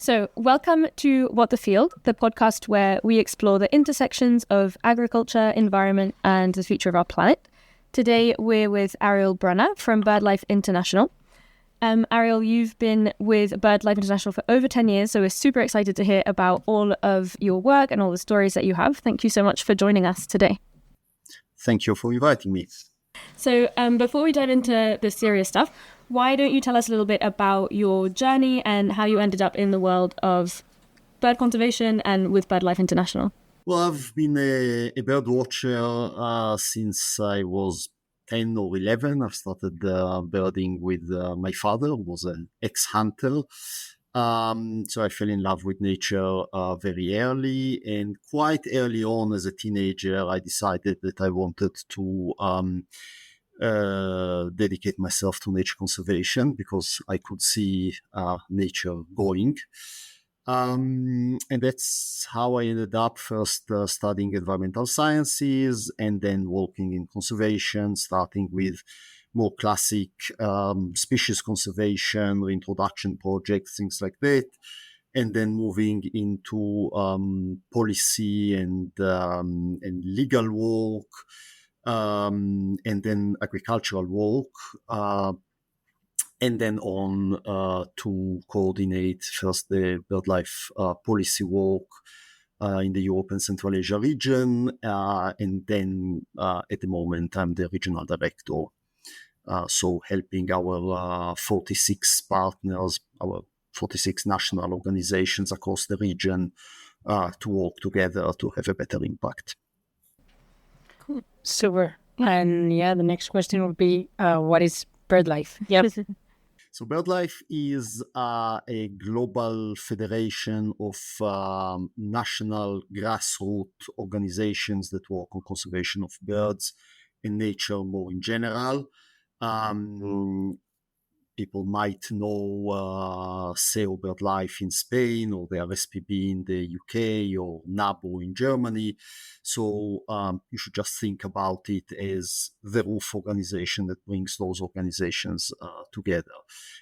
So, welcome to What the Field, the podcast where we explore the intersections of agriculture, environment, and the future of our planet. Today, we're with Ariel Brunner from BirdLife International. Ariel, you've been with BirdLife International for over 10 years, so we're super excited to hear about all of your work and all the stories that you have. Thank you so much for joining us today. Thank you for inviting me. So before we dive into the serious stuff, why don't you tell us a little bit about your journey and how you ended up in the world of bird conservation and with BirdLife International? Well, I've been a bird watcher since I was 10 or 11. I've started birding with my father, who was an ex-hunter. So I fell in love with nature very early, and quite early on as a teenager, I decided that I wanted to dedicate myself to nature conservation because I could see nature going. And that's how I ended up first studying environmental sciences and then working in conservation, starting with more classic species conservation, reintroduction projects, things like that, and then moving into policy and legal work, and then agricultural work, and then on to coordinate first the BirdLife policy work in the Europe and Central Asia region, and then at the moment I'm the regional director. So helping our 46 partners, our 46 national organizations across the region to work together to have a better impact. Cool. Super. And the next question would be, what is BirdLife? Yep. So BirdLife is a global federation of national grassroots organizations that work on conservation of birds and nature more in general. People might know SEO BirdLife in Spain, or the RSPB in the UK, or NABO in Germany. So you should just think about it as the roof organization that brings those organizations together.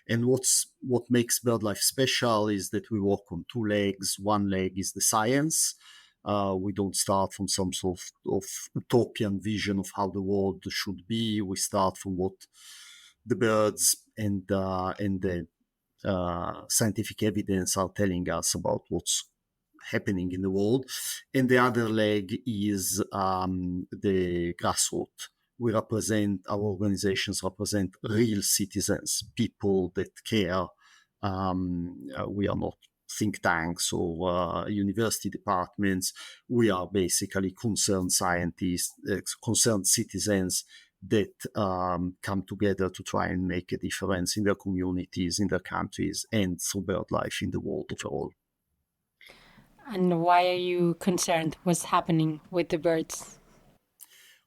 And what makes BirdLife special is that we work on two legs. One leg is the science. We don't start from some sort of utopian vision of how the world should be. We start from what the birds and the scientific evidence are telling us about what's happening in the world. And the other leg is the grassroots. Our organizations represent real citizens, people that care. We are not think tanks or university departments. We are basically concerned scientists, concerned citizens that come together to try and make a difference in their communities, in their countries, and through BirdLife in the world overall. And why are you concerned? What's happening with the birds?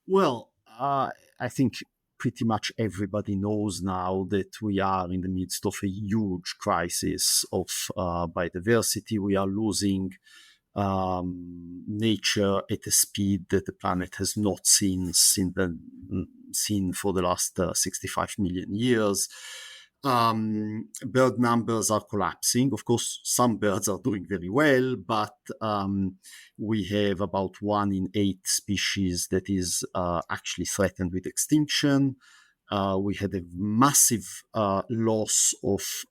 Well, I think pretty much everybody knows now that we are in the midst of a huge crisis of biodiversity. We are losing nature at a speed that the planet has not seen for the last 65 million years. Bird numbers are collapsing. Of course, some birds are doing very well, but we have about 1 in 8 species that is actually threatened with extinction. We had a massive loss of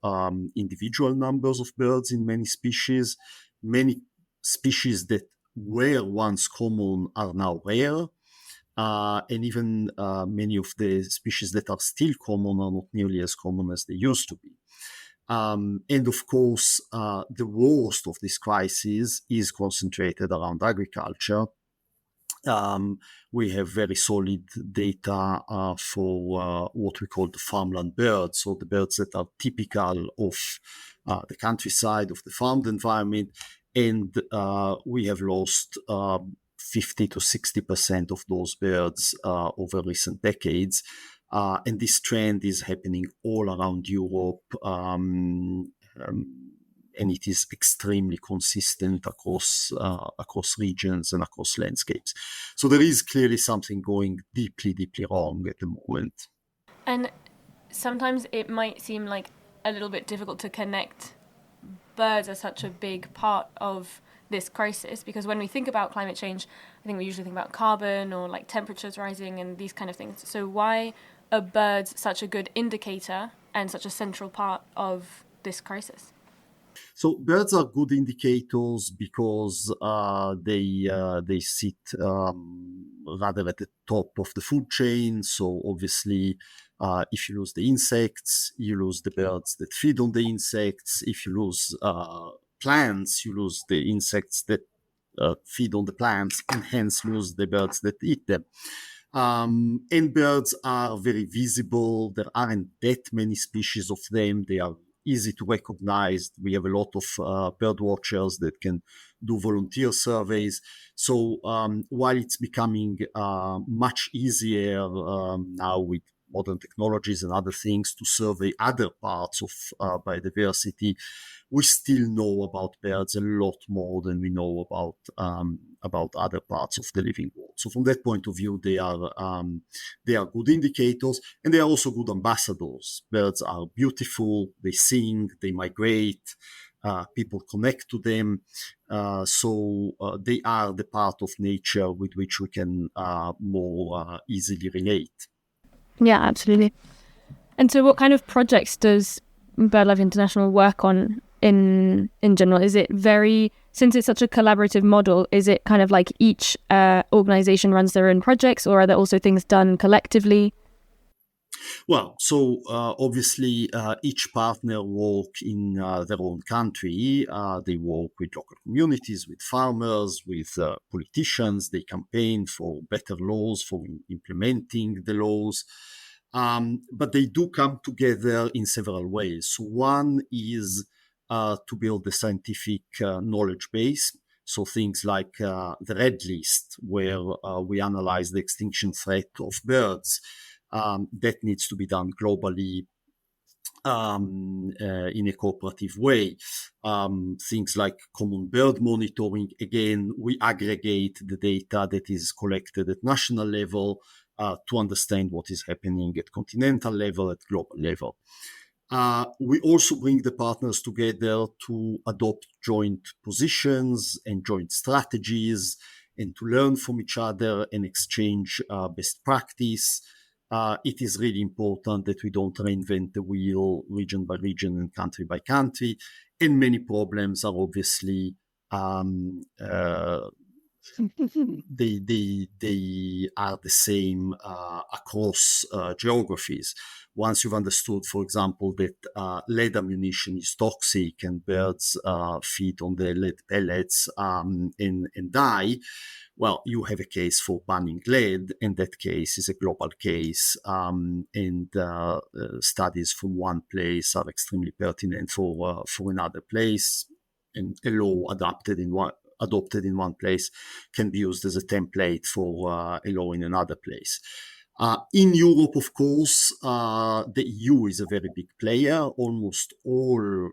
individual numbers of birds in many species. Many species that were once common are now rare. And even many of the species that are still common are not nearly as common as they used to be. And of course, the worst of this crisis is concentrated around agriculture. We have very solid data for what we call the farmland birds, so the birds that are typical of the countryside, of the farmed environment. And we have lost 50 to 60% of those birds over recent decades. And this trend is happening all around Europe. And it is extremely consistent across regions and across landscapes. So there is clearly something going deeply, deeply wrong at the moment. And sometimes it might seem like a little bit difficult to connect birds are such a big part of this crisis? Because when we think about climate change, I think we usually think about carbon or like temperatures rising and these kind of things. So why are birds such a good indicator and such a central part of this crisis? So birds are good indicators because they sit rather at the top of the food chain. So obviously, if you lose the insects, you lose the birds that feed on the insects. If you lose plants, you lose the insects that feed on the plants, and hence lose the birds that eat them. And birds are very visible. There aren't that many species of them. They are easy to recognize. We have a lot of bird watchers that can do volunteer surveys. So while it's becoming much easier now with modern technologies and other things to survey other parts of biodiversity, we still know about birds a lot more than we know about other parts of the living world. So from that point of view, they are good indicators, and they are also good ambassadors. Birds are beautiful. They sing. They migrate. People connect to them. So they are the part of nature with which we can more easily relate. Yeah, absolutely. And so what kind of projects does BirdLife International work on in general? Is it since it's such a collaborative model, is it kind of like each organization runs their own projects, or are there also things done collectively? Well, so obviously each partner work in their own country. They work with local communities, with farmers, with politicians. They campaign for better laws, for implementing the laws. But they do come together in several ways. So one is to build a scientific knowledge base. So things like the Red List, where we analyze the extinction threat of birds. That needs to be done globally in a cooperative way. Things like common bird monitoring. Again, we aggregate the data that is collected at national level to understand what is happening at continental level, at global level. We also bring the partners together to adopt joint positions and joint strategies and to learn from each other and exchange best practice. It is really important that we don't reinvent the wheel region by region and country by country. And many problems are obviously they are the same across geographies. Once you've understood, for example, that lead ammunition is toxic and birds feed on the lead pellets and die, well, you have a case for banning lead, and that case is a global case, and studies from one place are extremely pertinent for another place, and a law adopted in one place can be used as a template for a law in another place. In Europe, of course, the EU is a very big player. Almost all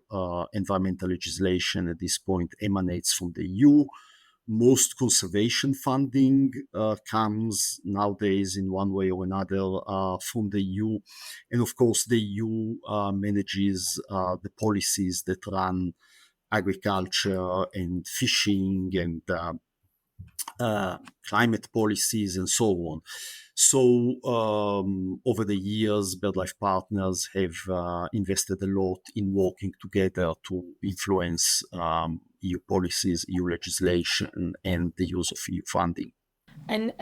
environmental legislation at this point emanates from the EU. Most conservation funding comes nowadays in one way or another from the EU. And of course, the EU manages the policies that run agriculture and fishing and climate policies and so on. So over the years, BirdLife Partners have invested a lot in working together to influence EU policies, EU legislation, and the use of EU funding. And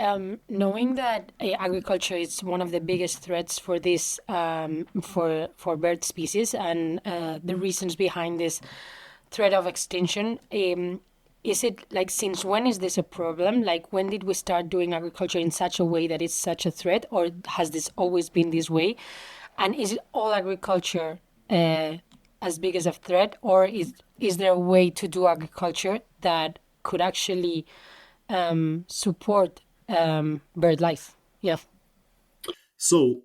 knowing that agriculture is one of the biggest threats for this for bird species and the reasons behind this threat of extinction, is it like, since when is this a problem? Like, when did we start doing agriculture in such a way that it's such a threat, or has this always been this way? And is it all agriculture as big as a threat, or is there a way to do agriculture that could actually support bird life? Yeah. So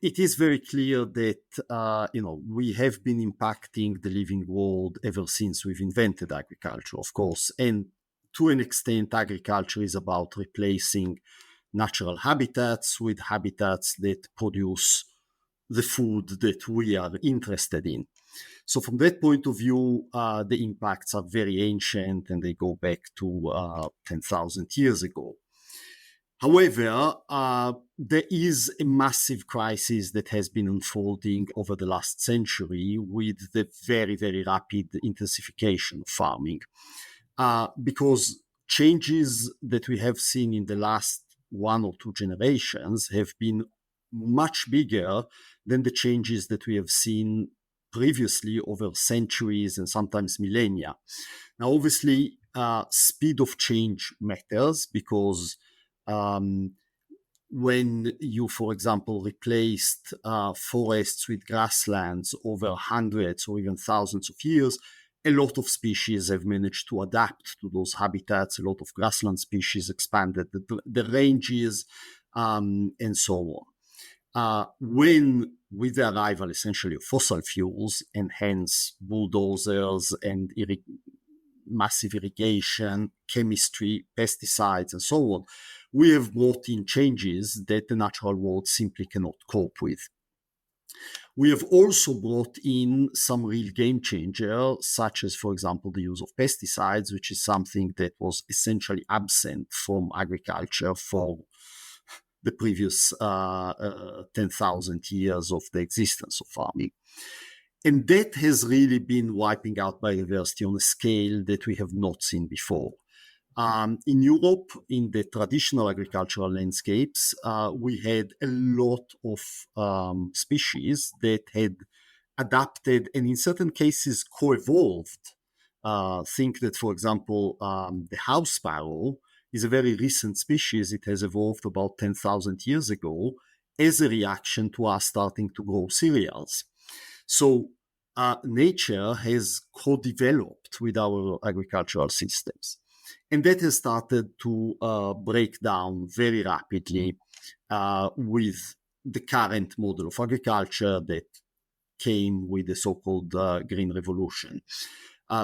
it is very clear that we have been impacting the living world ever since we've invented agriculture, of course, and to an extent, agriculture is about replacing natural habitats with habitats that produce the food that we are interested in. So from that point of view, the impacts are very ancient and they go back to 10,000 years ago. However, there is a massive crisis that has been unfolding over the last century with the very, very rapid intensification of farming. Because changes that we have seen in the last 1 or 2 generations have been much bigger than the changes that we have seen previously over centuries and sometimes millennia. Now, obviously, speed of change matters because when you, for example, replaced forests with grasslands over hundreds or even thousands of years, a lot of species have managed to adapt to those habitats. A lot of grassland species expanded the ranges and so on. When, with the arrival essentially of fossil fuels and hence bulldozers and massive irrigation, chemistry, pesticides, and so on, we have brought in changes that the natural world simply cannot cope with. We have also brought in some real game changers, such as, for example, the use of pesticides, which is something that was essentially absent from agriculture for the previous 10,000 years of the existence of farming. And that has really been wiping out biodiversity on a scale that we have not seen before. In Europe, in the traditional agricultural landscapes, we had a lot of species that had adapted and in certain cases co-evolved. Think that, for example, the house sparrow is a very recent species. It has evolved about 10,000 years ago as a reaction to us starting to grow cereals. So nature has co-developed with our agricultural systems. And that has started to break down very rapidly with the current model of agriculture that came with the so-called Green Revolution.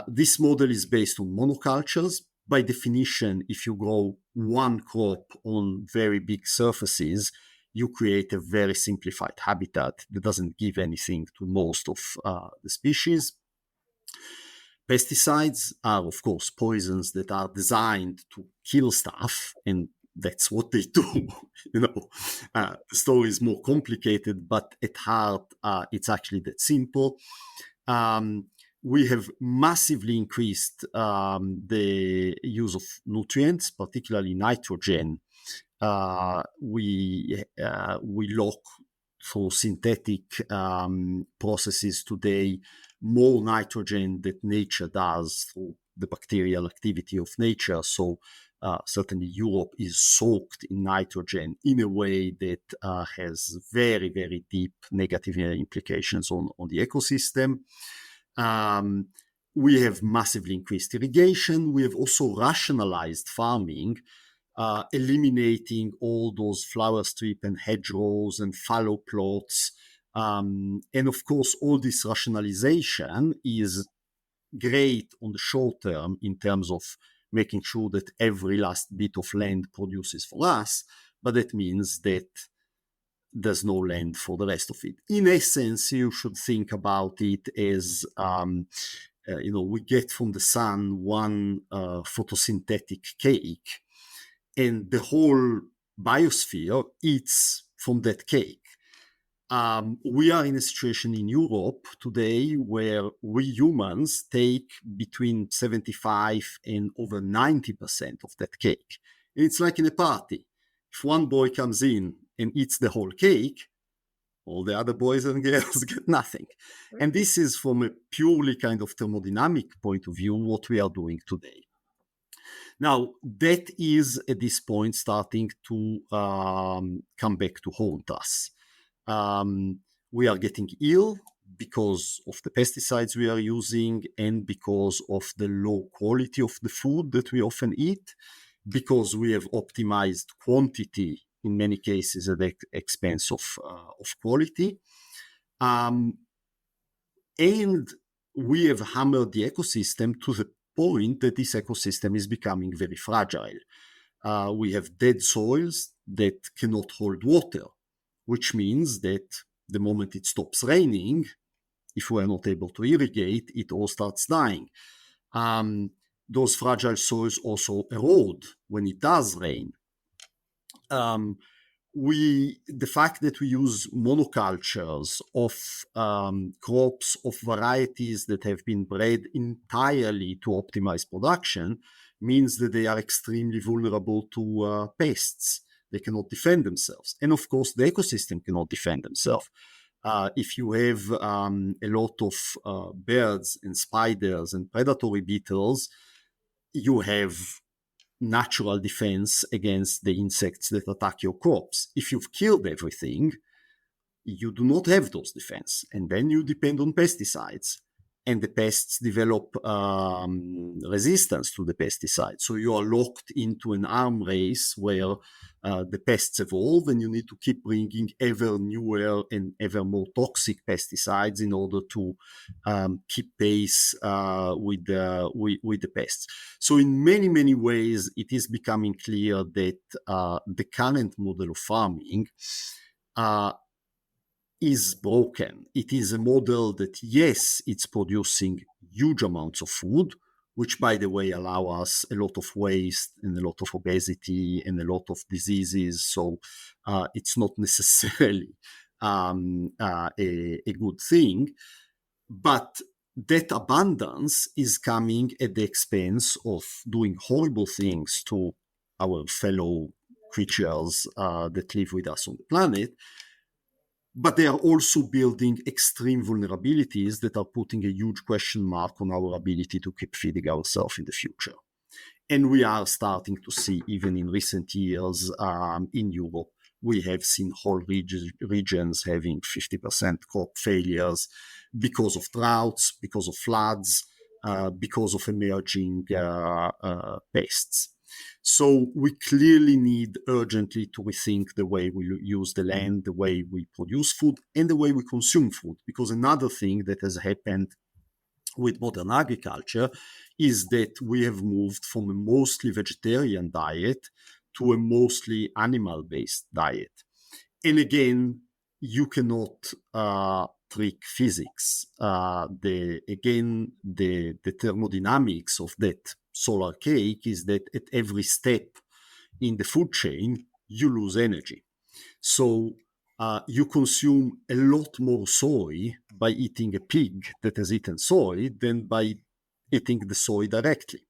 This model is based on monocultures. By definition, if you grow one crop on very big surfaces, you create a very simplified habitat that doesn't give anything to most of the species. Pesticides are, of course, poisons that are designed to kill stuff, and that's what they do. The story is more complicated, but at heart, it's actually that simple. We have massively increased the use of nutrients, particularly nitrogen. We lock through synthetic processes today more nitrogen that nature does through the bacterial activity of nature. So certainly Europe is soaked in nitrogen in a way that has very, very deep negative implications on the ecosystem. We have massively increased irrigation. We have also rationalized farming, eliminating all those flower strip and hedgerows and fallow plots. And of course, all this rationalization is great on the short term in terms of making sure that every last bit of land produces for us, but that means that there's no land for the rest of it. In essence, you should think about it as, we get from the sun one photosynthetic cake, and the whole biosphere eats from that cake. We are in a situation in Europe today where we humans take between 75 and over 90% of that cake. And it's like in a party. If one boy comes in and eats the whole cake, all the other boys and girls get nothing. And this is from a purely kind of thermodynamic point of view, what we are doing today. Now, that is at this point starting to come back to haunt us. We are getting ill because of the pesticides we are using and because of the low quality of the food that we often eat, because we have optimized quantity in many cases at the expense of quality. And we have hammered the ecosystem to the point that this ecosystem is becoming very fragile. We have dead soils that cannot hold water, which means that the moment it stops raining, if we're not able to irrigate, it all starts dying. Those fragile soils also erode when it does rain. The fact that we use monocultures of crops of varieties that have been bred entirely to optimize production means that they are extremely vulnerable to pests. They cannot defend themselves. And of course, the ecosystem cannot defend themselves. If you have a lot of birds and spiders and predatory beetles, you have natural defense against the insects that attack your crops. If you've killed everything, you do not have those defense, and then you depend on pesticides, and the pests develop resistance to the pesticides. So you are locked into an arm race where the pests evolve, and you need to keep bringing ever newer and ever more toxic pesticides in order to keep pace with the pests. So in many, many ways, it is becoming clear that the current model of farming is broken. It is a model that, yes, it's producing huge amounts of food, which, by the way, allow us a lot of waste and a lot of obesity and a lot of diseases. So it's not necessarily a good thing. But that abundance is coming at the expense of doing horrible things to our fellow creatures that live with us on the planet. But they are also building extreme vulnerabilities that are putting a huge question mark on our ability to keep feeding ourselves in the future. And we are starting to see, even in recent years in Europe, we have seen whole regions having 50% crop failures because of droughts, because of floods, because of emerging pests. So we clearly need urgently to rethink the way we use the land, the way we produce food, and the way we consume food. Because another thing that has happened with modern agriculture is that we have moved from a mostly vegetarian diet to a mostly animal-based diet. And again, you cannot trick physics. The thermodynamics of that solar cake is that at every step in the food chain, you lose energy. So you consume a lot more soy by eating a pig that has eaten soy than by eating the soy directly.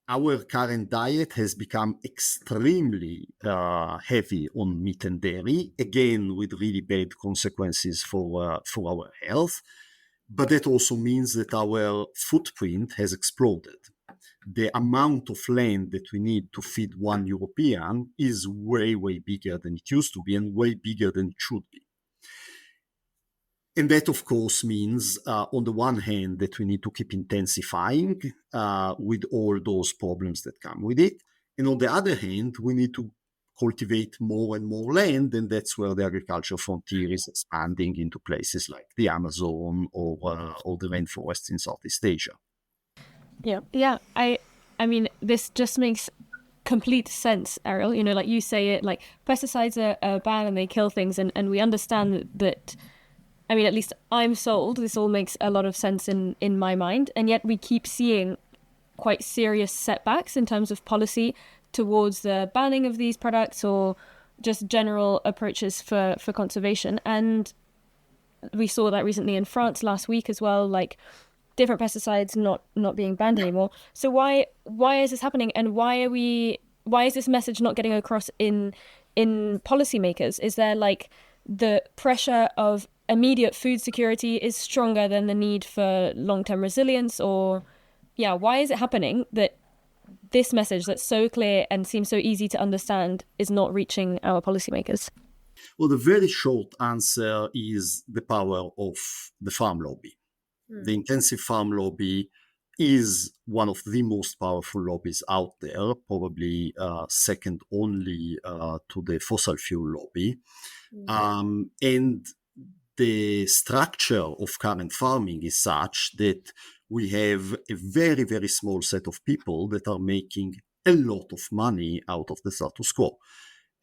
Our current diet has become extremely heavy on meat and dairy, again, with really bad consequences for our health. But that also means that our footprint has exploded. The amount of land that we need to feed one European is way, way bigger than it used to be and way bigger than it should be. And that, of course, means, on the one hand, that we need to keep intensifying with all those problems that come with it. And on the other hand, we need to cultivate more and more land, and that's where the agricultural frontier is expanding into places like the Amazon or the rainforests in Southeast Asia. Yeah. I mean, this just makes complete sense, Ariel. You know, like you say it, like pesticides are bad and they kill things, and we understand that. I mean, at least I'm sold. This all makes a lot of sense in my mind, and yet we keep seeing quite serious setbacks in terms of policy towards the banning of these products or just general approaches for conservation. And we saw that recently in France last week as well, like different pesticides not being banned anymore. So why is this happening, and why is this message not getting across in policymakers? Is there like the pressure of immediate food security is stronger than the need for long-term resilience? Or why is it happening that this message that's so clear and seems so easy to understand is not reaching our policymakers? Well, the very short answer is the power of the farm lobby. The intensive farm lobby is one of the most powerful lobbies out there, probably second only to the fossil fuel lobby. And the structure of current farming is such that we have a very, very small set of people that are making a lot of money out of the status quo.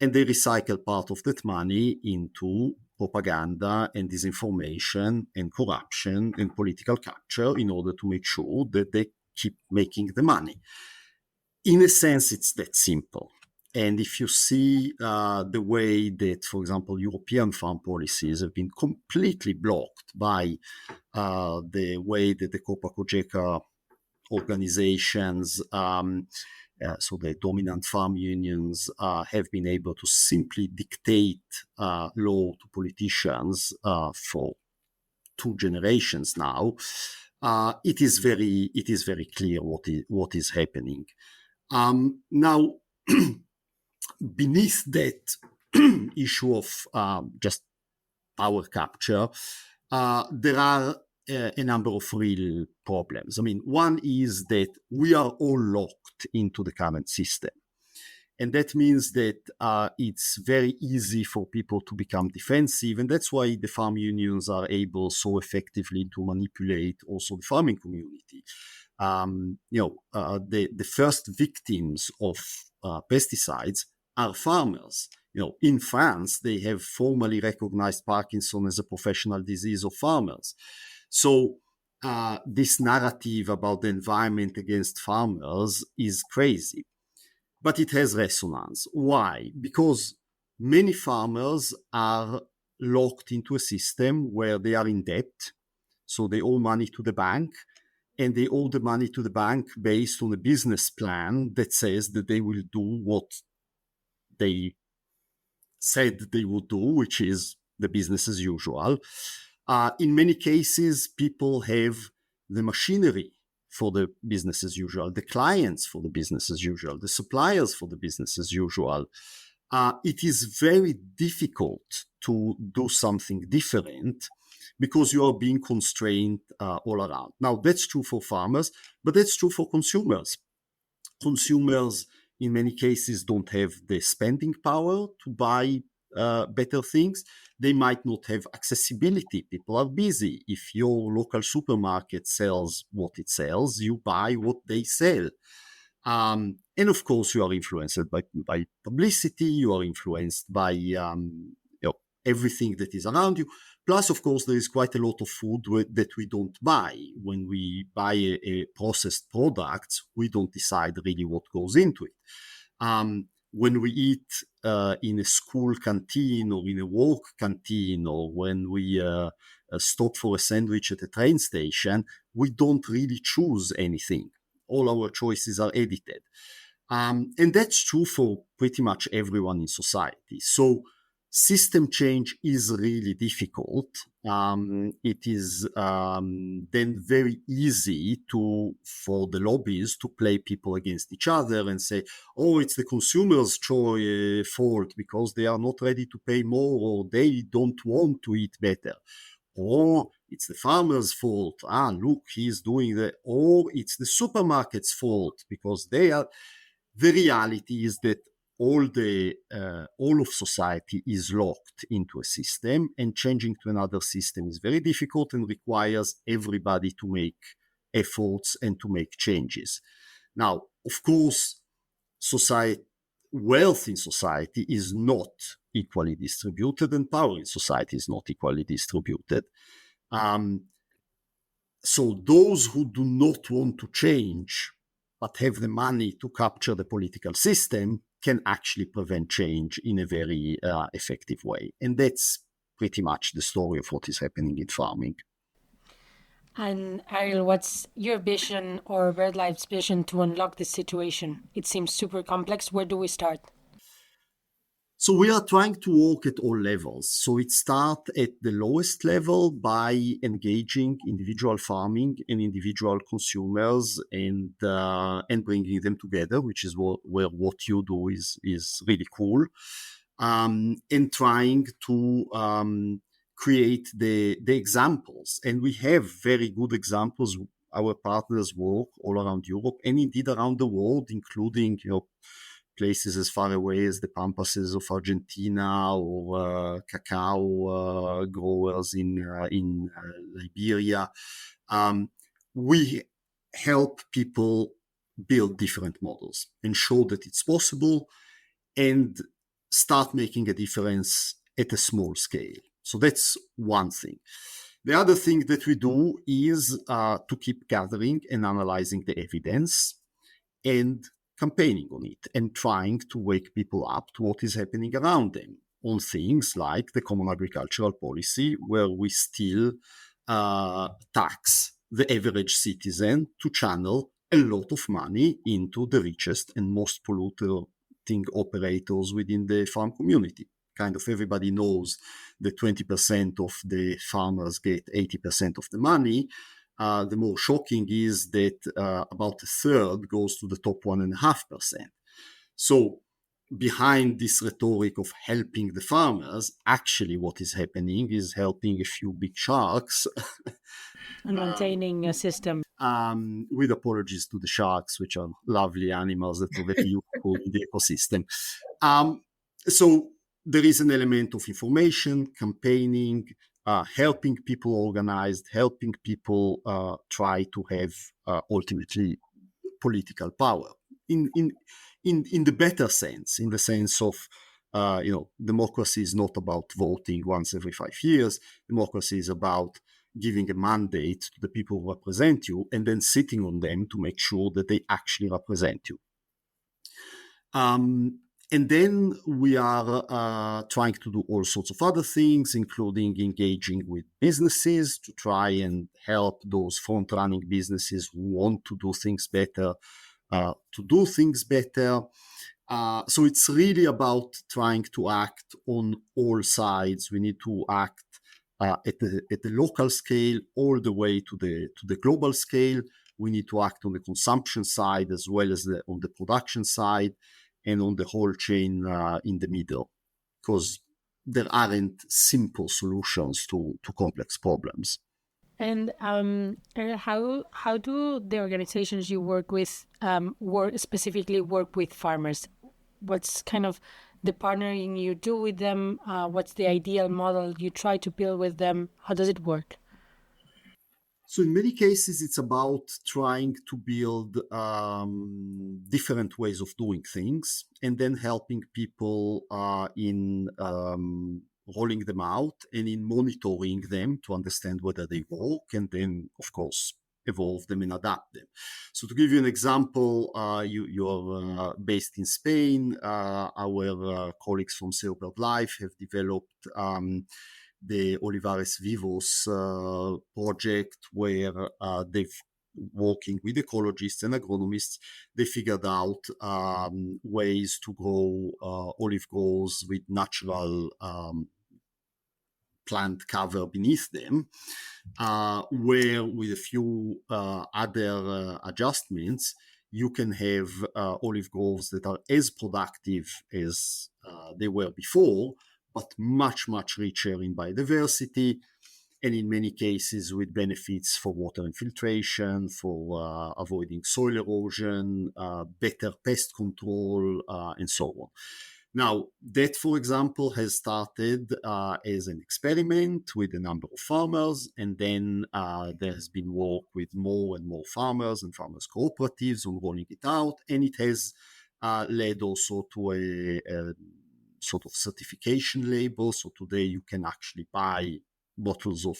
and they recycle part of that money into propaganda and disinformation and corruption and political capture in order to make sure that they keep making the money. In a sense, it's that simple. And if you see the way that, for example, European farm policies have been completely blocked by the way that the Copa-Cogeca organizations, so the dominant farm unions, have been able to simply dictate law to politicians for 2 generations now, it is very clear what is happening. Now, beneath that issue of just power capture, there are a number of real problems. I mean, one is that we are all locked into the current system. And that means that it's very easy for people to become defensive. And that's why the farm unions are able so effectively to manipulate also the farming community. The first victims of pesticides are farmers. In France, they have formally recognized Parkinson as a professional disease of farmers. So this narrative about the environment against farmers is crazy, but it has resonance. Why? Because many farmers are locked into a system where they are in debt, so they owe money to the bank, and they owe the money to the bank based on a business plan that says that they will do what they said they would do, which is the business as usual. In many cases, people have the machinery for the business as usual, the clients for the business as usual, the suppliers for the business as usual. It is very difficult to do something different because you are being constrained all around. Now, that's true for farmers, but that's true for consumers. Consumers, in many cases, don't have the spending power to buy better things. They might not have accessibility. People are busy. If your local supermarket sells what it sells, you buy what they sell. And of course, you are influenced by publicity. You are influenced by everything that is around you. Plus, of course, there is quite a lot of food that we don't buy. When we buy a processed product, we don't decide really what goes into it. When we eat in a school canteen or in a work canteen, or when we stop for a sandwich at a train station, we don't really choose anything. All our choices are edited. And that's true for pretty much everyone in society. So system change is really difficult. It is then very easy for the lobbies to play people against each other and say, oh, it's the consumers' fault because they are not ready to pay more, or they don't want to eat better. Or it's the farmer's fault. Look, he's doing that. Or it's the supermarket's fault because they are. The reality is that all of society is locked into a system, and changing to another system is very difficult and requires everybody to make efforts and to make changes. Now, of course, wealth in society is not equally distributed, and power in society is not equally distributed. So those who do not want to change but have the money to capture the political system can actually prevent change in a very effective way. And that's pretty much the story of what is happening in farming. And Ariel, what's your vision or BirdLife's vision to unlock this situation? It seems super complex. Where do we start? So we are trying to work at all levels. So it starts at the lowest level by engaging individual farming and individual consumers and bringing them together, which is where what you do is really cool, and trying to create the examples. And we have very good examples. Our partners work all around Europe and indeed around the world, including places as far away as the pampases of Argentina, or cacao growers in Liberia. We help people build different models and show that it's possible. And start making a difference at a small scale. So that's one thing. The other thing that we do is to keep gathering and analyzing the evidence and campaigning on it and trying to wake people up to what is happening around them on things like the Common Agricultural Policy, where we still tax the average citizen to channel a lot of money into the richest and most polluting operators within the farm community. Kind of everybody knows that 20% of the farmers get 80% of the money. The more shocking is that about a third goes to the top 1.5%. So behind this rhetoric of helping the farmers, actually what is happening is helping a few big sharks and maintaining a system. With apologies to the sharks, which are lovely animals that are very useful in the ecosystem. So there is an element of information, campaigning, helping people organized, helping people try to have ultimately political power in the better sense, in the sense of democracy is not about voting once every 5 years. Democracy is about giving a mandate to the people who represent you and then sitting on them to make sure that they actually represent you. And then we are trying to do all sorts of other things, including engaging with businesses to try and help those front-running businesses who want to do things better, to do things better. So it's really about trying to act on all sides. We need to act at the local scale all the way to the global scale. We need to act on the consumption side as well as on the production side and on the whole chain in the middle, because there aren't simple solutions to complex problems. And how do the organizations you work with specifically work with farmers? What's kind of the partnering you do with them? What's the ideal model you try to build with them? How does it work? So in many cases, it's about trying to build different ways of doing things and then helping people in rolling them out and in monitoring them to understand whether they work and then, of course, evolve them and adapt them. So to give you an example, you're based in Spain. Our colleagues from Seo BirdLife have developed the Olivares Vivos project, where they've working with ecologists and agronomists, they figured out ways to grow olive groves with natural plant cover beneath them, where with a few other adjustments, you can have olive groves that are as productive as they were before, but much, much richer in biodiversity, and in many cases with benefits for water infiltration, for avoiding soil erosion, better pest control, and so on. Now, that, for example, has started as an experiment with a number of farmers, and then there has been work with more and more farmers and farmers cooperatives on rolling it out, and it has led also to a sort of certification label. So today you can actually buy bottles of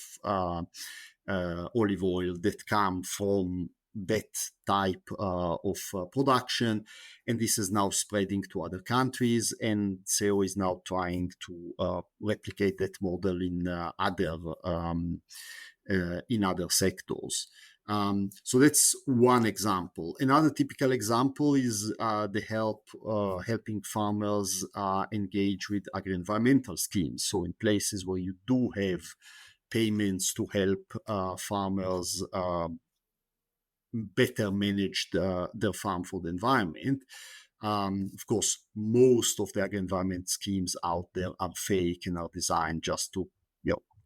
olive oil that come from that type of production, and this is now spreading to other countries, and SEO is now trying to replicate that model in other sectors. So that's one example. Another typical example is helping farmers engage with agri-environmental schemes. So in places where you do have payments to help farmers better manage their farm for the environment. Of course, most of the agri-environment schemes out there are fake and are designed just to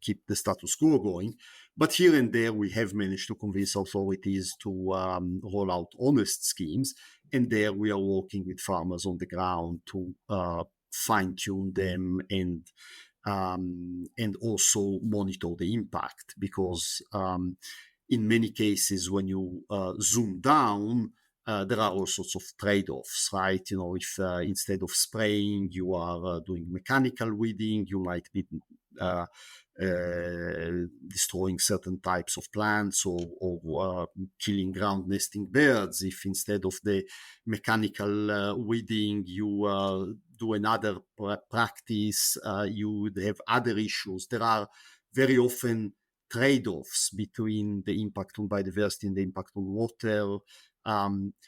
keep the status quo going. But here and there, we have managed to convince authorities to roll out honest schemes. And there we are working with farmers on the ground to fine-tune them and also monitor the impact. Because in many cases, when you zoom down, there are all sorts of trade-offs, right? If instead of spraying, you are doing mechanical weeding, you might be destroying certain types of plants or killing ground nesting birds. If instead of the mechanical weeding, you do another practice, you would have other issues. There are very often trade-offs between the impact on biodiversity and the impact on water.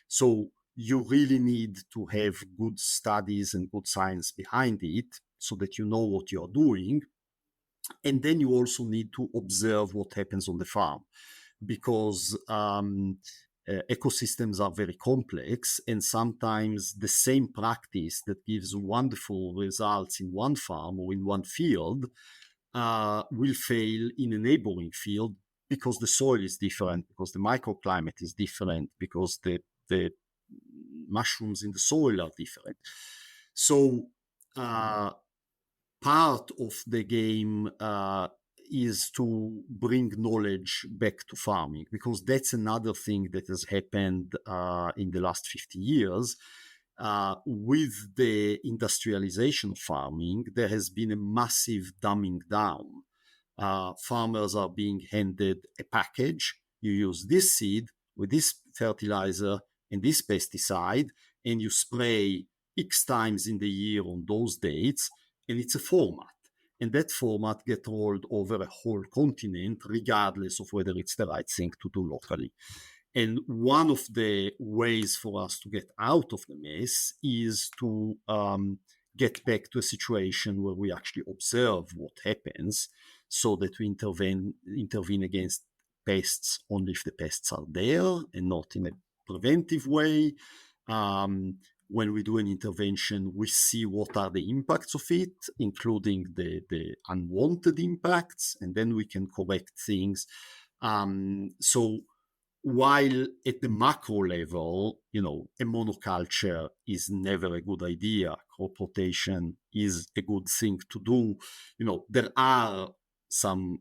So you really need to have good studies and good science behind it so that you know what you're doing. And then you also need to observe what happens on the farm, because ecosystems are very complex, and sometimes the same practice that gives wonderful results in one farm or in one field will fail in a neighboring field because the soil is different, because the microclimate is different, because the mushrooms in the soil are different. So part of the game is to bring knowledge back to farming, because that's another thing that has happened in the last 50 years. With the industrialization of farming, there has been a massive dumbing down. Farmers are being handed a package. You use this seed with this fertilizer and this pesticide, and you spray X times in the year on those dates, and it's a format. And that format gets rolled over a whole continent, regardless of whether it's the right thing to do locally. And one of the ways for us to get out of the mess is to get back to a situation where we actually observe what happens, so that we intervene against pests only if the pests are there and not in a preventive way. When we do an intervention, we see what are the impacts of it, including the unwanted impacts, and then we can correct things. So while at the macro level, a monoculture is never a good idea, crop rotation is a good thing to do. There are some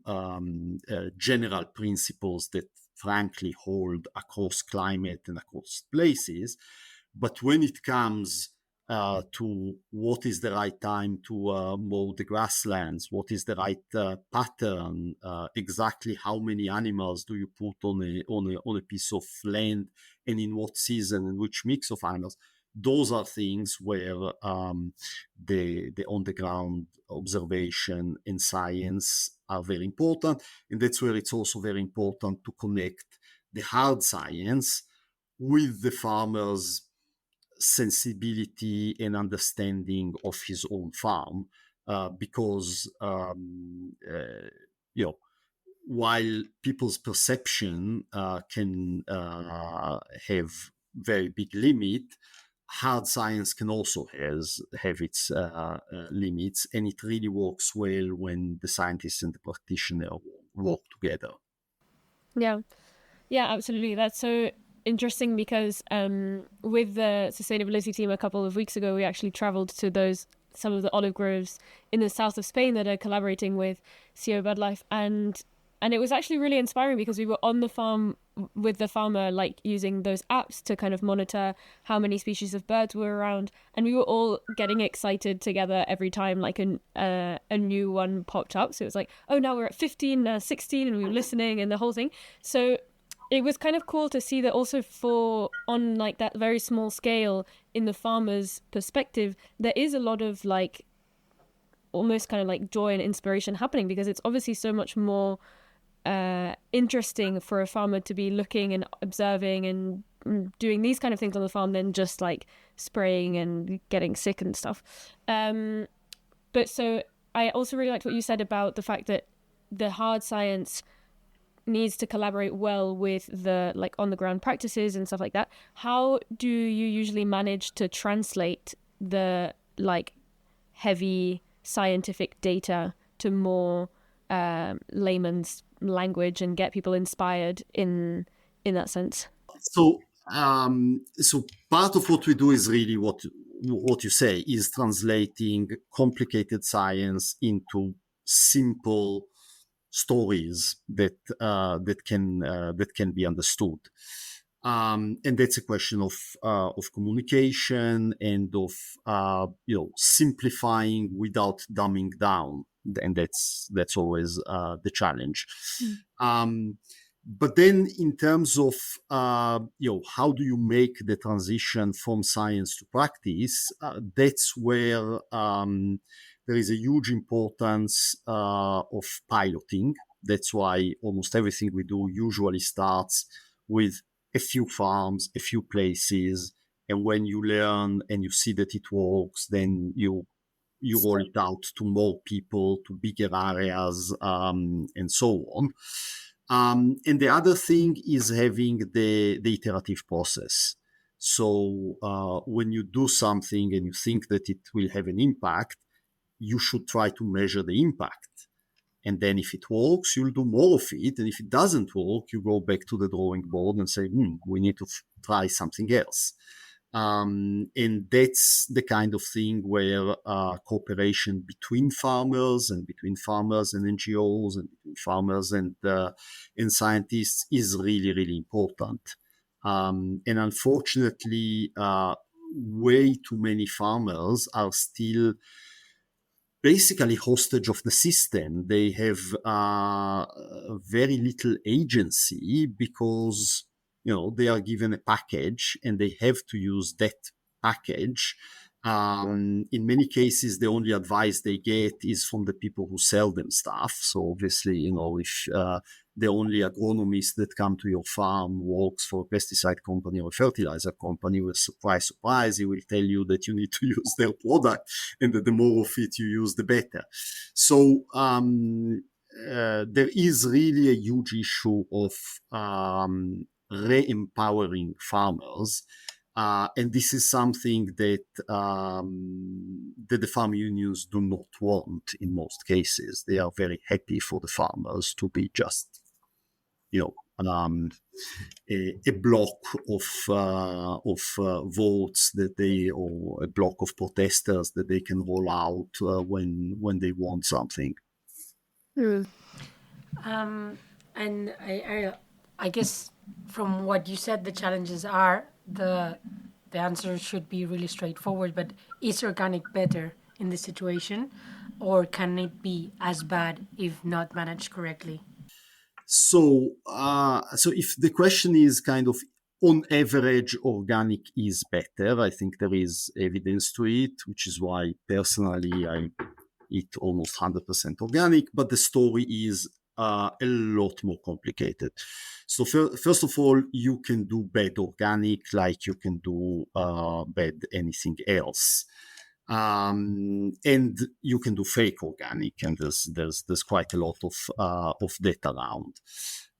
general principles that frankly hold across climate and across places. But when it comes to what is the right time to mow the grasslands, what is the right pattern, exactly how many animals do you put on a piece of land, and in what season, and which mix of animals, those are things where the on-the-ground observation and science are very important. And that's where it's also very important to connect the hard science with the farmer's sensibility and understanding of his own farm, because while people's perception can have very big limit, hard science can also have its limits, and it really works well when the scientist and the practitioner work together. Yeah, absolutely. That's so interesting, because with the sustainability team a couple of weeks ago, we actually traveled to some of the olive groves in the south of Spain that are collaborating with CO BirdLife, and it was actually really inspiring, because we were on the farm with the farmer, like using those apps to kind of monitor how many species of birds were around, and we were all getting excited together every time like a new one popped up. So it was like, oh, now we're at 15, 16, and we were listening and the whole thing. So it was kind of cool to see that also on like that very small scale, in the farmer's perspective, there is a lot of like almost kind of like joy and inspiration happening, because it's obviously so much more interesting for a farmer to be looking and observing and doing these kind of things on the farm than just like spraying and getting sick and stuff. But so I also really liked what you said about the fact that the hard science needs to collaborate well with the like on the ground practices and stuff like that. How do you usually manage to translate the like heavy scientific data to more layman's language and get people inspired in that sense? So part of what we do is really what you say, is translating complicated science into simple stories that can be understood. And that's a question of communication and of simplifying without dumbing down, and that's always the challenge. But then, in terms of how do you make the transition from science to practice, that's where there is a huge importance of piloting. That's why almost everything we do usually starts with a few farms, a few places, and when you learn and you see that it works, then you roll it out to more people, to bigger areas, and so on. And the other thing is having the iterative process. So when you do something and you think that it will have an impact, you should try to measure the impact. And then if it works, you'll do more of it. And if it doesn't work, you go back to the drawing board and say, we need to try something else. And that's the kind of thing where cooperation between farmers and NGOs and between farmers and scientists is really, really important. And unfortunately, way too many farmers are still basically hostage of the system. They have very little agency because they are given a package and they have to use that package. In many cases, the only advice they get is from the people who sell them stuff. So obviously, if the only agronomist that come to your farm works for a pesticide company or a fertilizer company, well, surprise, surprise, he will tell you that you need to use their product and that the more of it you use, the better. So there is really a huge issue of re-empowering farmers. And this is something that the farm unions do not want in most cases. They are very happy for the farmers to be just, a block of votes or a block of protesters that they can roll out when they want something. And I guess from what you said, the challenges are the answer should be really straightforward. But is organic better in this situation, or can it be as bad if not managed correctly? So if the question is kind of on average, organic is better, I think there is evidence to it, which is why personally I eat almost 100% organic. But the story is a lot more complicated. So first of all, you can do bad organic like you can do bad anything else. And you can do fake organic, and there's quite a lot of data around.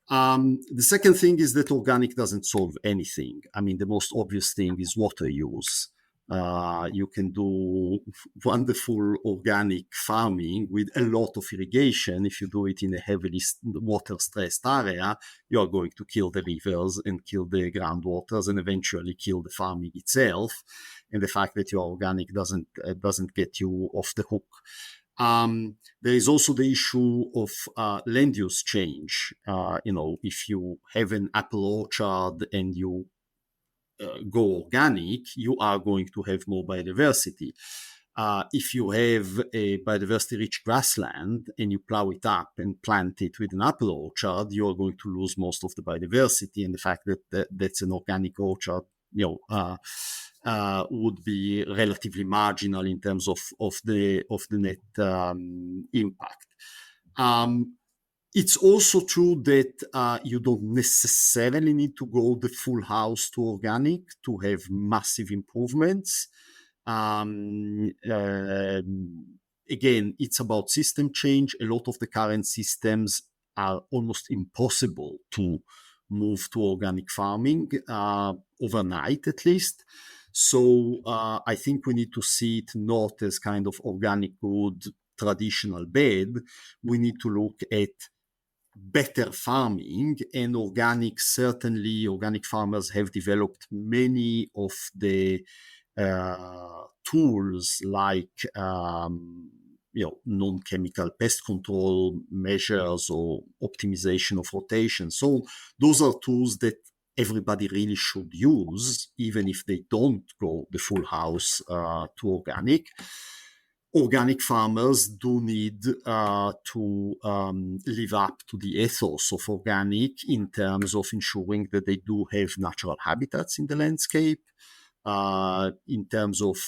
The second thing is that organic doesn't solve anything. I mean, the most obvious thing is water use. You can do wonderful organic farming with a lot of irrigation. If you do it in a heavily water-stressed area, you are going to kill the rivers and kill the groundwaters and eventually kill the farming itself. And the fact that you're organic doesn't get you off the hook. There is also the issue of land use change. If you have an apple orchard and you go organic, you are going to have more biodiversity. If you have a biodiversity-rich grassland and you plow it up and plant it with an apple orchard, you are going to lose most of the biodiversity. And the fact that that's an organic orchard, would be relatively marginal in terms of the net impact. It's also true that you don't necessarily need to go the full house to organic to have massive improvements. Again, it's about system change. A lot of the current systems are almost impossible to move to organic farming overnight, at least. So I think we need to see it not as kind of organic good, traditional bad. We need to look at better farming, and organic farmers have developed many of the tools like non-chemical pest control measures or optimization of rotation. So those are tools that everybody really should use, even if they don't go the full house to organic. Organic farmers do need to live up to the ethos of organic in terms of ensuring that they do have natural habitats in the landscape, in terms of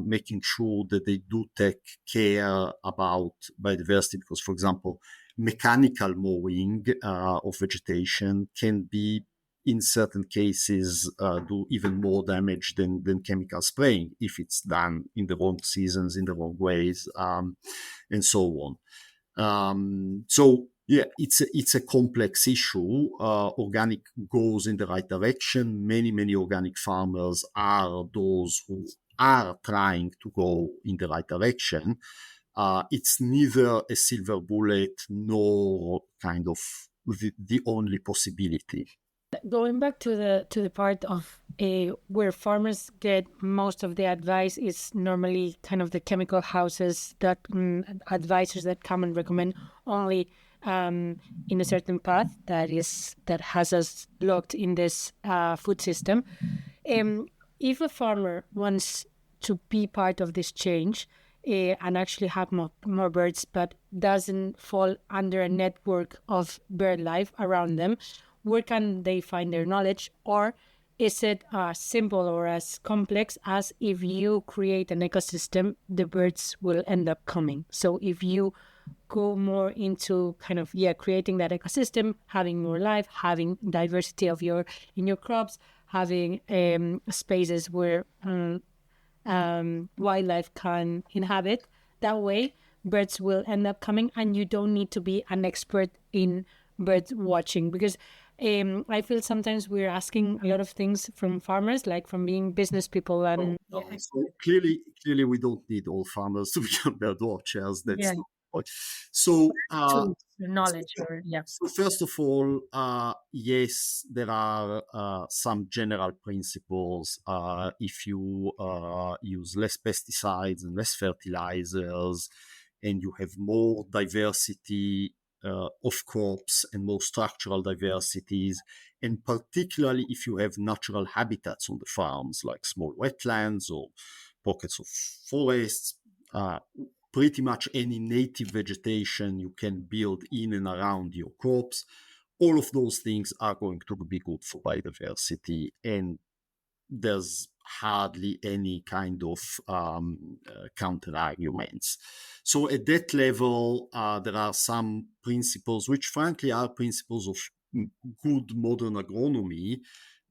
making sure that they do take care about biodiversity, because, for example, mechanical mowing of vegetation can be, in certain cases, do even more damage than chemical spraying if it's done in the wrong seasons, in the wrong ways, and so on. So yeah, it's a complex issue. Organic goes in the right direction. Many organic farmers are those who are trying to go in the right direction. It's neither a silver bullet nor kind of the only possibility. Going back to the part of where farmers get most of the advice is normally kind of the chemical houses that advisors that come and recommend only in a certain path that has us locked in this food system. If a farmer wants to be part of this change and actually have more birds, but doesn't fall under a network of bird life around them, where can they find their knowledge? Or is it as simple or as complex as if you create an ecosystem, the birds will end up coming? So if you go more into kind of, creating that ecosystem, having more life, having diversity of in your crops, having spaces where wildlife can inhabit, that way birds will end up coming, and you don't need to be an expert in bird watching, because I feel sometimes we're asking a lot of things from farmers, like from being business people. And so clearly we don't need all farmers to become bird watchers. That's not the point. So knowledge, or so first of all, yes, there are some general principles. If you use less pesticides and less fertilizers, and you have more diversity of crops and more structural diversities, and particularly if you have natural habitats on the farms, like small wetlands or pockets of forests, pretty much any native vegetation you can build in and around your crops, all of those things are going to be good for biodiversity, and there's hardly any kind of counter arguments. So at that level, there are some principles, which frankly are principles of good modern agronomy,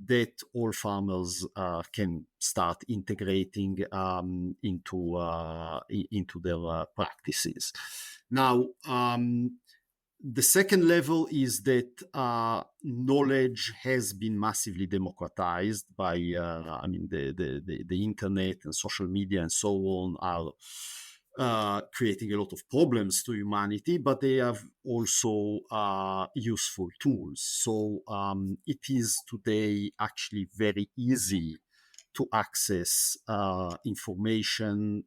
that all farmers can start integrating into their practices. Now, the second level is that knowledge has been massively democratized by, the internet and social media and so on are creating a lot of problems to humanity, but they have also useful tools. So it is today actually very easy to access information.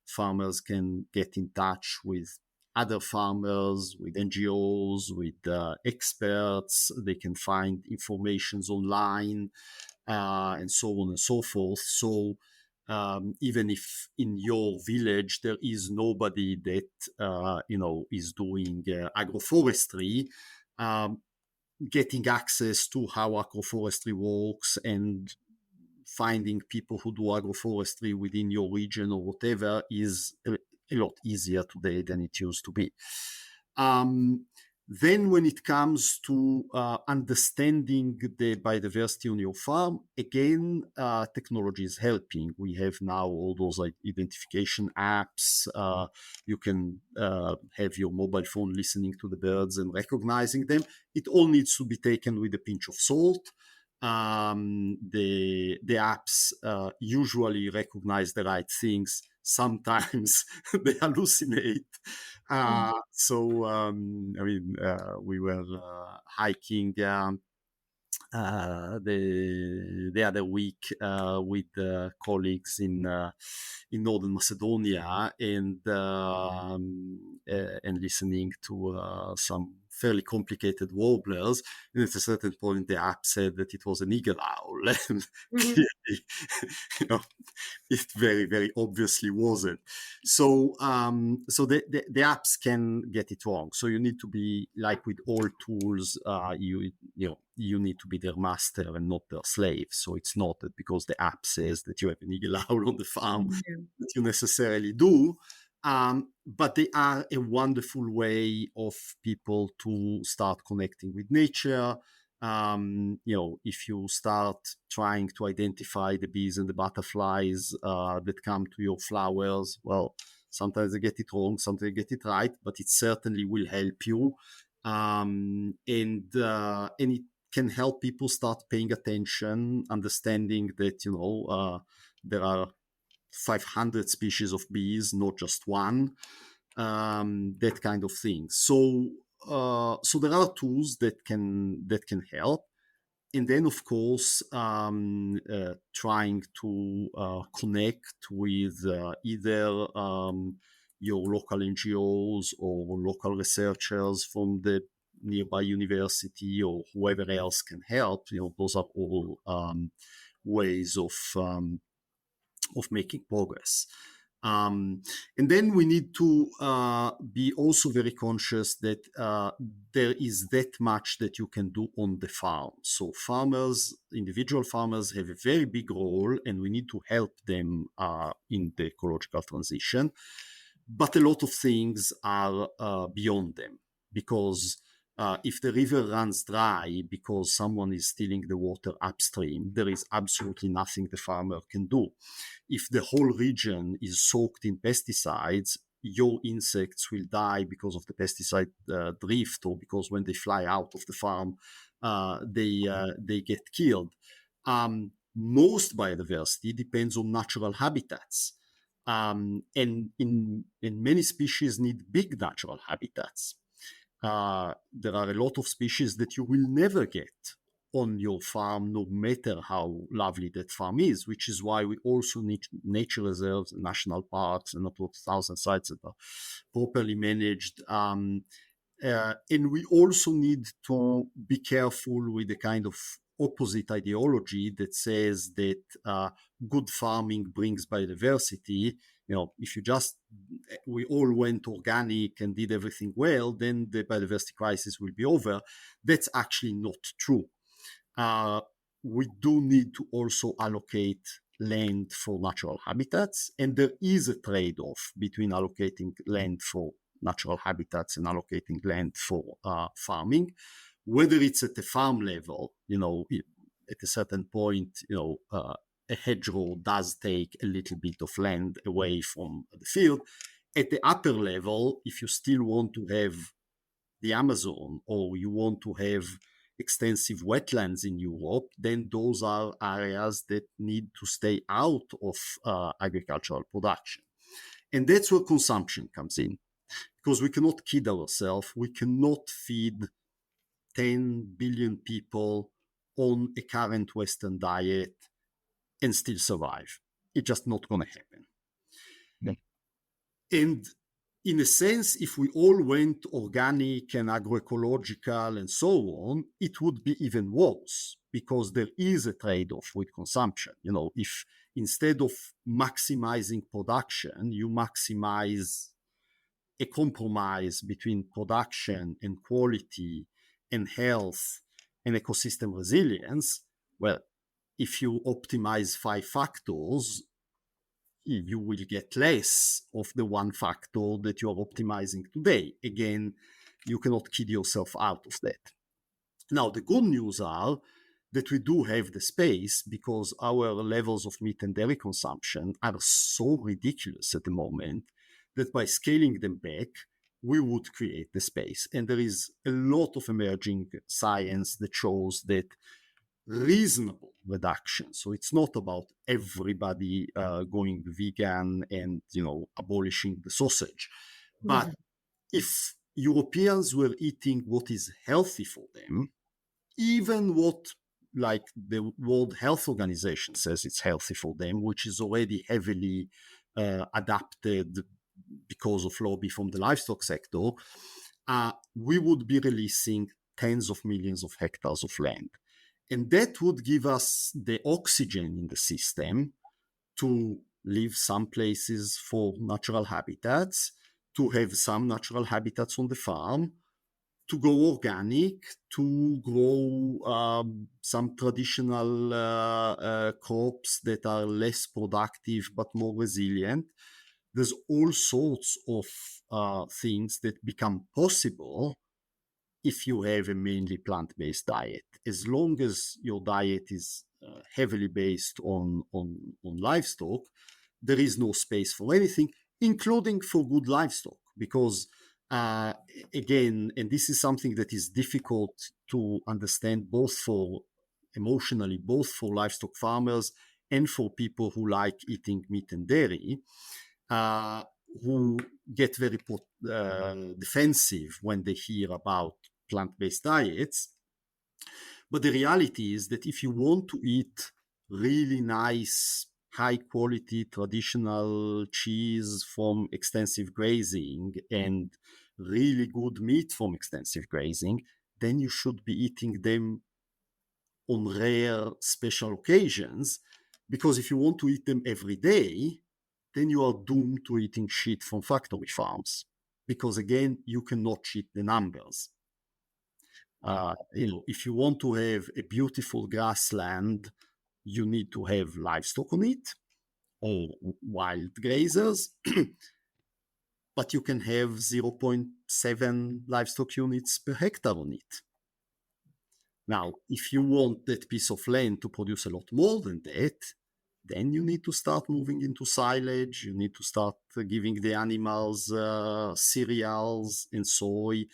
Farmers can get in touch with other farmers, with NGOs, with experts. They can find informations online, and so on and so forth. So even if in your village there is nobody that is doing agroforestry, getting access to how agroforestry works and finding people who do agroforestry within your region or whatever is a lot easier today than it used to be. Then when it comes to understanding the biodiversity on your farm, again, technology is helping. We have now all those identification apps. You can have your mobile phone listening to the birds and recognizing them. It all needs to be taken with a pinch of salt. The apps usually recognize the right things. Sometimes they hallucinate. We were hiking the other week with colleagues in northern Macedonia, and listening to some fairly complicated warblers. And at a certain point, the app said that it was an eagle owl. And clearly, you know, it very, very obviously wasn't. So, so the apps can get it wrong. So you need to be, like with all tools, you need to be their master and not their slave. So it's not that because the app says that you have an eagle owl on the farm that you necessarily do. But they are a wonderful way of people to start connecting with nature. If you start trying to identify the bees and the butterflies that come to your flowers, well, sometimes they get it wrong, sometimes they get it right, but it certainly will help you. And it can help people start paying attention, understanding that, there are 500 species of bees, not just one, that kind of thing. So there are tools that can help. And then, of course, trying to connect with either your local NGOs or local researchers from the nearby university or whoever else can help. Those are all ways of making progress. And then we need to be also very conscious that there is that much that you can do on the farm. So individual farmers have a very big role, and we need to help them in the ecological transition. But a lot of things are beyond them, because if the river runs dry because someone is stealing the water upstream, there is absolutely nothing the farmer can do. If the whole region is soaked in pesticides, your insects will die because of the pesticide drift, or because when they fly out of the farm, they get killed. Most biodiversity depends on natural habitats. And in many species need big natural habitats. There are a lot of species that you will never get on your farm, no matter how lovely that farm is, which is why we also need nature reserves, national parks, and up to 1,000 sites that are properly managed. And we also need to be careful with the kind of opposite ideology that says that good farming brings biodiversity. If we all went organic and did everything well, then the biodiversity crisis will be over. That's actually not true. We do need to also allocate land for natural habitats, and there is a trade-off between allocating land for natural habitats and allocating land for farming. Whether it's at the farm level, at a certain point, a hedgerow does take a little bit of land away from the field. At the upper level, if you still want to have the Amazon, or you want to have extensive wetlands in Europe, then those are areas that need to stay out of agricultural production. And that's where consumption comes in, because we cannot kid ourselves. We cannot feed 10 billion people on a current Western diet and still survive. It's just not going to happen. Yeah. And in a sense, if we all went organic and agroecological and so on, it would be even worse, because there is a trade-off with consumption. If instead of maximizing production, you maximize a compromise between production and quality and health and ecosystem resilience, well, if you optimize 5 factors, you will get less of the one factor that you are optimizing today. Again, you cannot kid yourself out of that. Now, the good news are that we do have the space, because our levels of meat and dairy consumption are so ridiculous at the moment that by scaling them back, we would create the space. And there is a lot of emerging science that shows that reasonable reduction. So it's not about everybody going vegan and abolishing the sausage, but if Europeans were eating what is healthy for them, even what like the World Health Organization says it's healthy for them, which is already heavily adapted because of lobby from the livestock sector, we would be releasing tens of millions of hectares of land. And that would give us the oxygen in the system to leave some places for natural habitats, to have some natural habitats on the farm, to go organic, to grow some traditional crops that are less productive but more resilient. There's all sorts of things that become possible if you have a mainly plant-based diet. As long as your diet is heavily based on livestock, there is no space for anything, including for good livestock, because again, and this is something that is difficult to understand both for emotionally, both for livestock farmers and for people who like eating meat and dairy, uh, who get very defensive when they hear about plant-based diets. But the reality is that if you want to eat really nice, high quality traditional cheese from extensive grazing and really good meat from extensive grazing, then you should be eating them on rare special occasions, because if you want to eat them every day, then you are doomed to eating shit from factory farms, because again, you cannot cheat the numbers. If you want to have a beautiful grassland, you need to have livestock on it or wild grazers, but you can have 0.7 livestock units per hectare on it. Now, if you want that piece of land to produce a lot more than that, then you need to start moving into silage. You need to start giving the animals cereals and soy,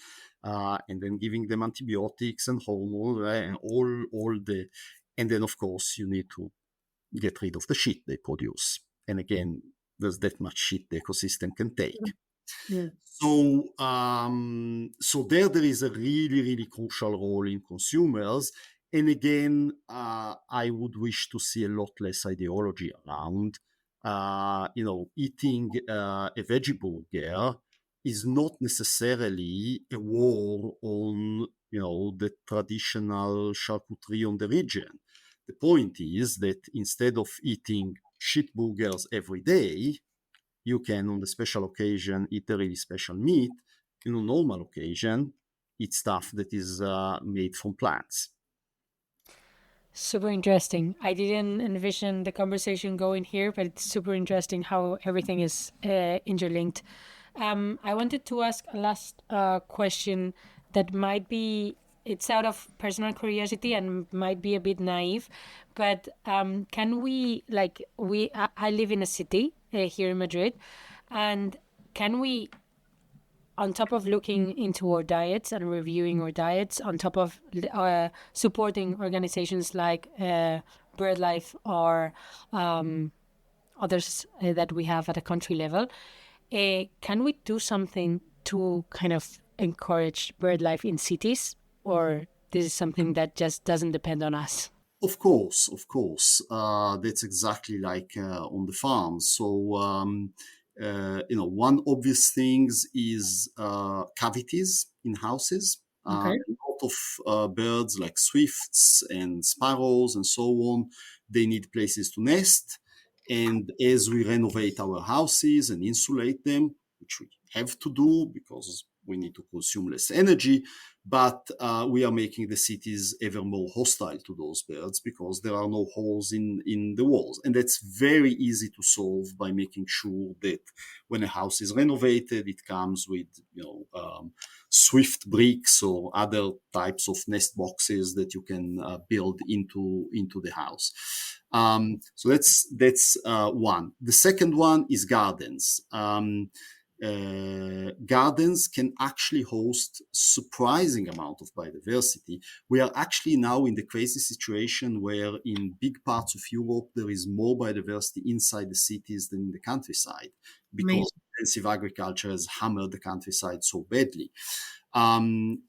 and then giving them antibiotics and hormones, and and then of course you need to get rid of the shit they produce. And again, there's that much shit the ecosystem can take. Yeah. So there is a really, really crucial role in consumers. And again, I would wish to see a lot less ideology around. Eating a veggie burger is not necessarily a war on, the traditional charcuterie on the region. The point is that instead of eating shit burgers every day, you can, on the special occasion, eat a really special meat. In a normal occasion, eat stuff that is made from plants. Super interesting. I didn't envision the conversation going here, but it's super interesting how everything is interlinked. I wanted to ask a last question that might be, it's out of personal curiosity and might be a bit naive, but can we, I live in a city here in Madrid, and can we, on top of looking into our diets and reviewing our diets, on top of supporting organizations like BirdLife or others that we have at a country level, can we do something to kind of encourage bird life in cities, or this is something that just doesn't depend on us? Of course. That's exactly like on the farm. So, one obvious things is cavities in houses. Okay. A lot of birds like swifts and sparrows and so on, they need places to nest. And as we renovate our houses and insulate them, which we have to do because we need to consume less energy, but we are making the cities ever more hostile to those birds because there are no holes in the walls. And that's very easy to solve by making sure that when a house is renovated, it comes with, swift bricks or other types of nest boxes that you can build into the house. So that's one. The second one is gardens. Gardens can actually host surprising amount of biodiversity. We are actually now in the crazy situation where in big parts of Europe there is more biodiversity inside the cities than in the countryside, because intensive agriculture has hammered the countryside so badly.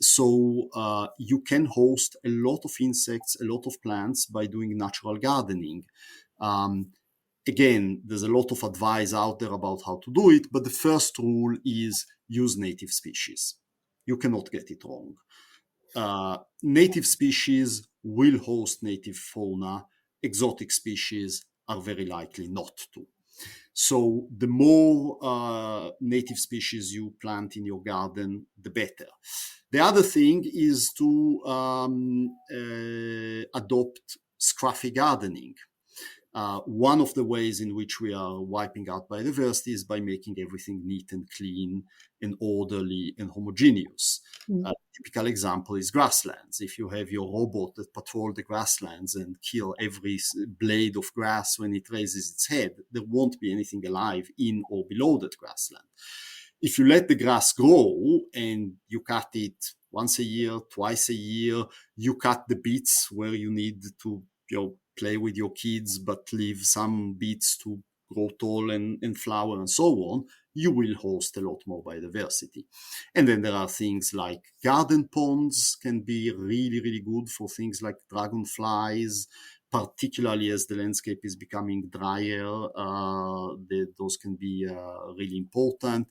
So you can host a lot of insects, a lot of plants by doing natural gardening. Again, there's a lot of advice out there about how to do it, but the first rule is use native species. you cannot get it wrong. Native species will host native fauna. Exotic species are very likely not to. So the more native species you plant in your garden, the better. The other thing is to adopt scruffy gardening. One of the ways in which we are wiping out biodiversity is by making everything neat and clean and orderly and homogeneous. A typical example is grasslands. If you have your robot that patrol the grasslands and kill every blade of grass when it raises its head, there won't be anything alive in or below that grassland. If you let the grass grow and you cut it once a year, twice a year, you cut the bits where you need to play with your kids, but leave some bits to grow tall and flower and so on, you will host a lot more biodiversity. And then there are things like garden ponds can be really, really good for things like dragonflies, particularly as the landscape is becoming drier. Those can be really important.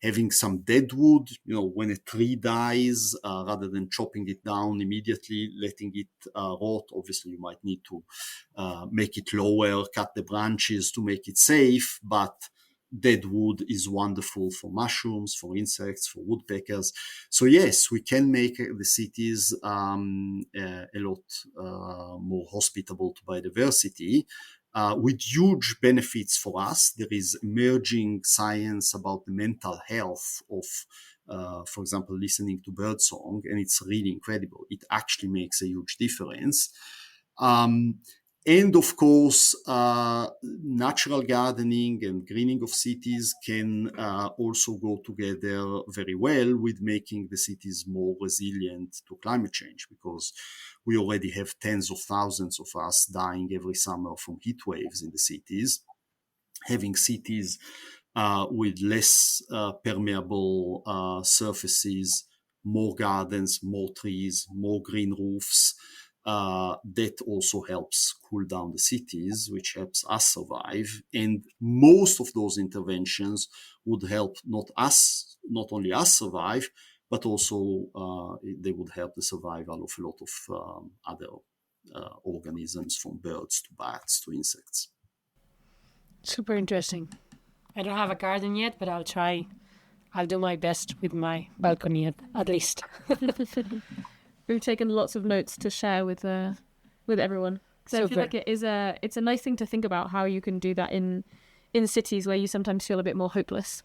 Having some dead wood, when a tree dies, rather than chopping it down immediately, letting it rot. Obviously, you might need to make it lower, cut the branches to make it safe, but dead wood is wonderful for mushrooms, for insects, for woodpeckers. So yes, we can make the cities a lot more hospitable to biodiversity. With huge benefits for us. There is emerging science about the mental health of, for example, listening to birdsong, and it's really incredible. It actually makes a huge difference. And of course, natural gardening and greening of cities can also go together very well with making the cities more resilient to climate change, because we already have tens of thousands of us dying every summer from heat waves in the cities. Having cities with less permeable surfaces, more gardens, more trees, more green roofs, that also helps cool down the cities, which helps us survive. And most of those interventions would help not only us survive, but also they would help the survival of a lot of other organisms, from birds to bats to insects. Super interesting. I don't have a garden yet, but I'll try. I'll do my best with my balcony at least. We've taken lots of notes to share with everyone. So I feel like it's a nice thing to think about, how you can do that in cities where you sometimes feel a bit more hopeless.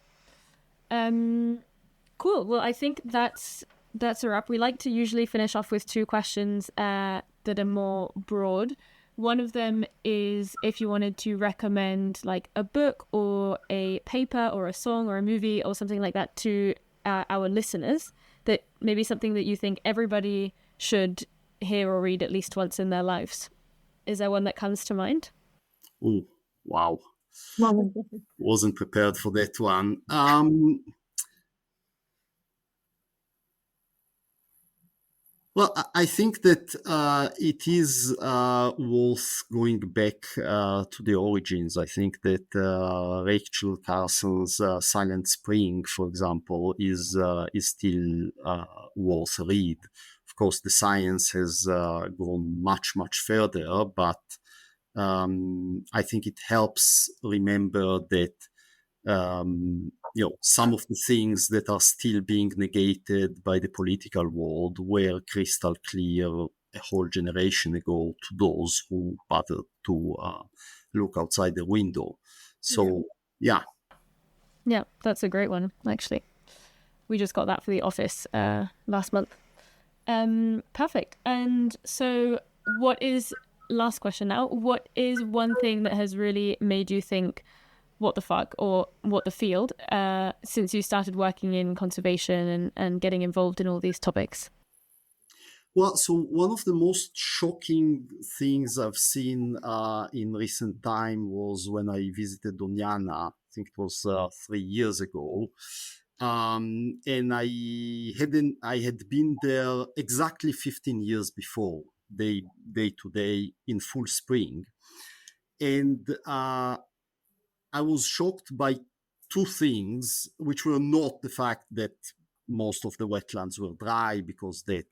Cool. Well, I think that's a wrap. We like to usually finish off with two questions that are more broad. One of them is if you wanted to recommend like a book or a paper or a song or a movie or something like that to our listeners, that maybe something that you think everybody should hear or read at least once in their lives. Is there one that comes to mind? Oh, wow. Wasn't prepared for that one. Well, I think that it is worth going back to the origins. I think that Rachel Carson's Silent Spring, for example, is still worth a read. Of course, the science has gone much, much further, but I think it helps remember that some of the things that are still being negated by the political world were crystal clear a whole generation ago to those who bothered to look outside the window. So, yeah. Yeah, that's a great one, actually. We just got that for the office last month. Perfect. And so last question now, what is one thing that has really made you think, what the fuck, or what the field, since you started working in conservation and getting involved in all these topics? Well, so one of the most shocking things I've seen in recent time was when I visited Doñana. I think it was 3 years ago. And I had been there exactly 15 years before, day to day in full spring. And I was shocked by two things, which were not the fact that most of the wetlands were dry because that,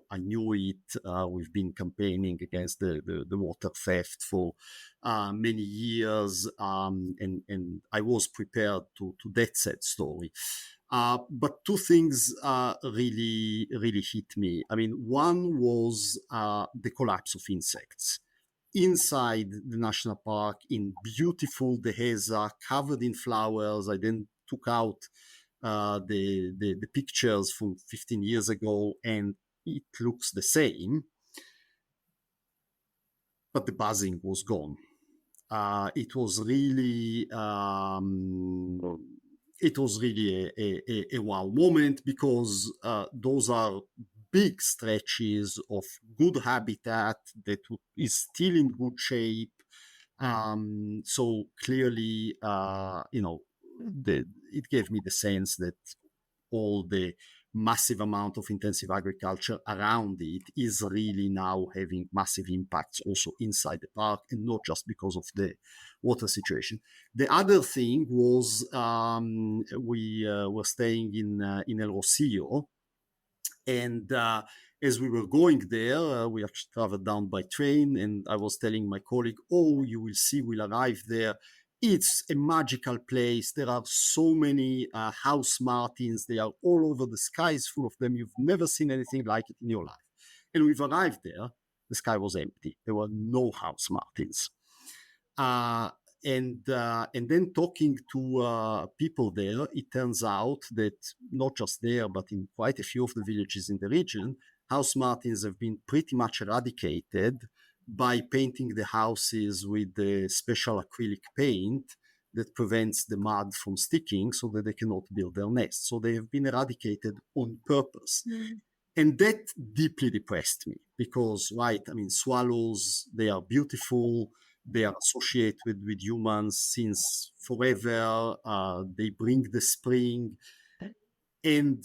I knew it. We've been campaigning against the water theft for many years, and I was prepared to that sad story. But two things really, really hit me. I mean, one was the collapse of insects. Inside the national park, in beautiful Dehesa, covered in flowers. I then took out the pictures from 15 years ago, and it looks the same, but the buzzing was gone. It was really a wow moment, because those are big stretches of good habitat that is still in good shape. So clearly, it gave me the sense that all the massive amount of intensive agriculture around it is really now having massive impacts also inside the park, and not just because of the water situation. The other thing was we were staying in El Rosillo, and as we were going there, we actually traveled down by train, and I was telling my colleague, "Oh, you will see, we'll arrive there. It's a magical place. There are so many house martins. They are all over. The sky is full of them. You've never seen anything like it in your life." And we've arrived there. The sky was empty. There were no house martins. And then talking to people there, it turns out that not just there, but in quite a few of the villages in the region, house martins have been pretty much eradicated by painting the houses with the special acrylic paint that prevents the mud from sticking, so that they cannot build their nests. So they have been eradicated on purpose. And that deeply depressed me, because, right, I mean, swallows, they are beautiful. They are associated with humans since forever. They bring the spring. And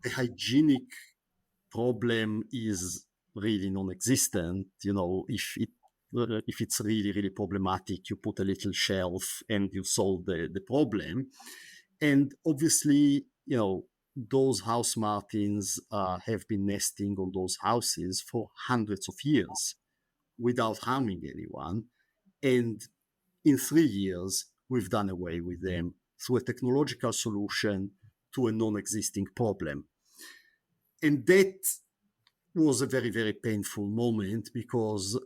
the hygienic problem is really non-existent. If it's really, really problematic, you put a little shelf and you solve the problem. And obviously, those house martins have been nesting on those houses for hundreds of years without harming anyone. And in 3 years, we've done away with them through a technological solution to a non-existing problem. And that was a very, very painful moment, because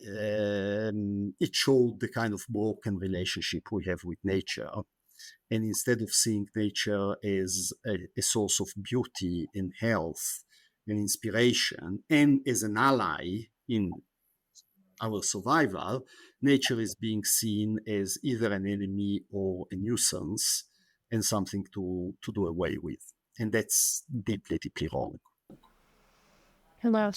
it showed the kind of broken relationship we have with nature. And instead of seeing nature as a source of beauty and health and inspiration, and as an ally in our survival, nature is being seen as either an enemy or a nuisance, and something to do away with. And that's deeply, deeply wrong. Hello.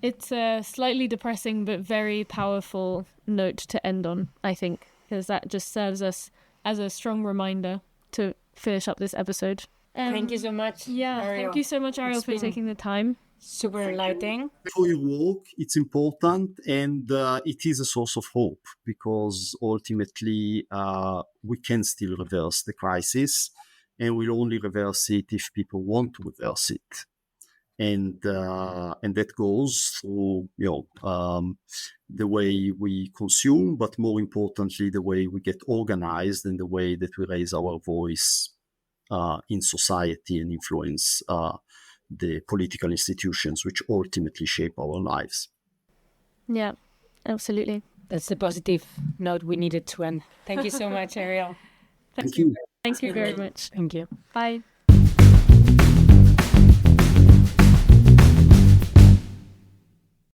It's a slightly depressing but very powerful note to end on, I think, because that just serves us as a strong reminder to finish up this episode. Thank you so much. Yeah, Ariel. Thank you so much, Ariel, for taking the time. Super enlightening. For your work, it's important, and it is a source of hope, because ultimately we can still reverse the crisis, and we'll only reverse it if people want to reverse it. And that goes through the way we consume, but more importantly, the way we get organized, and the way that we raise our voice in society and influence the political institutions which ultimately shape our lives. Yeah, absolutely. That's the positive note we needed to end. Thank you so much, Ariel. Thank you. Thank you very much. Thank you. Bye.